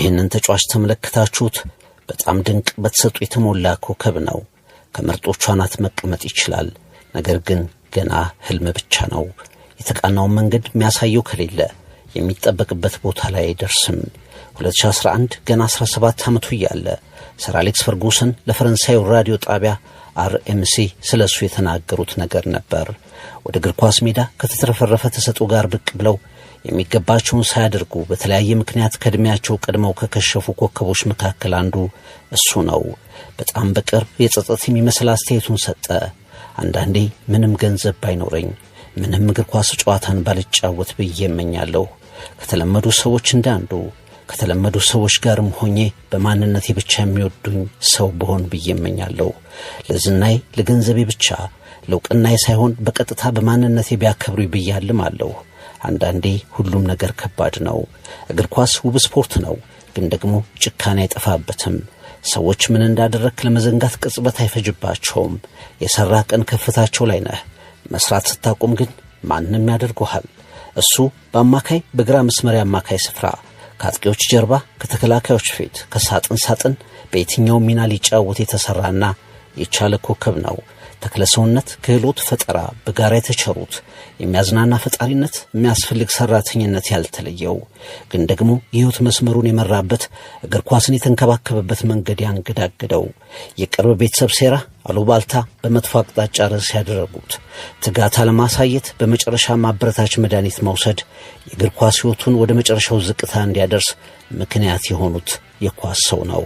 ይህንን ተጫዋች ተመለከታችሁት? በጣም ድንቅ በተሰጡ የተሞላ ኮከብ ነው። ከምርጦቹ አናት መቀመጥ ይችላል። ነገር ግን ገና ህልም ብቻ ነው። የተቃናውን መንገድ የሚያሳየው ከሌለ የሚጠበቅበት ቦታ ላይ አይደርስም። 2011 ገና 17 ዓመቱ እያለ ሰር አሌክስ ፈርጉሰን ለፈረንሳዩ ራዲዮ ጣቢያ RMC ስለሱ የተናገሩት ነገር ነበር። ወደ እግር ኳስ ሜዳ ከተትረፈረፈ ተሰጥኦ ጋር ብቅ ብለው የሚገባቸውን ሳያደርጉ በተለያየ ምክንያት ከእድሜያቸው ቀድመው ከከሸፉ ኮከቦች መካከል አንዱ እሱ ነው። በጣም በቅርብ የጸጸት የሚመስል አስተያየቱን ሰጠ። አንዳንዴ ምንም ገንዘብ ባይኖረኝ፣ ምንም እግር ኳስ ጨዋታን ባልጫወት ብዬ እመኛለሁ። ከተለመዱ ሰዎች እንዳንዱ ከተለመዱ ሰዎች ጋርም ሆኜ በማንነቴ ብቻ የሚወዱኝ ሰው ብሆን ብዬ እመኛለሁ። ለዝናዬ ለገንዘቤ ብቻ ለውቅናዬ ሳይሆን በቀጥታ በማንነቴ ቢያከብሩኝ ብዬ አልማለሁ። አንዳንዴ ሁሉም ነገር ከባድ ነው። እግር ኳስ ውብ ስፖርት ነው፣ ግን ደግሞ ጭካኔ አይጠፋበትም። ሰዎች ምን እንዳደረክ ለመዘንጋት ቅጽበት አይፈጅባቸውም። የሰራ ቀን ከፍታቸው ላይ ነህ። መስራት ስታቆም ግን ማንንም ያደርጉሃል። እሱ በአማካይ በግራ መስመር አማካይ ስፍራ ከአጥቂዎች ጀርባ ከተከላካዮች ፊት ከሳጥን ሳጥን በየትኛው ሚና ሊጫወት የተሰራና የቻለ ኮከብ ነው። ተክለሰውነት፣ ክህሎት፣ ፈጠራ በጋራ የተቸሩት የሚያዝናና ፈጣሪነት፣ የሚያስፈልግ ሰራተኝነት ያልተለየው ግን ደግሞ የህይወት መስመሩን የመራበት እግር ኳስን የተንከባከበበት መንገድ ያንገዳገደው የቅርብ ቤተሰብ ሴራ አሉባልታ በመጥፎ አቅጣጫ ርዕስ ያደረጉት ትጋት አለማሳየት በመጨረሻ ማበረታች መድኃኒት መውሰድ የእግር ኳስ ህይወቱን ወደ መጨረሻው ዝቅታ እንዲያደርስ ምክንያት የሆኑት የኳስ ሰው ነው።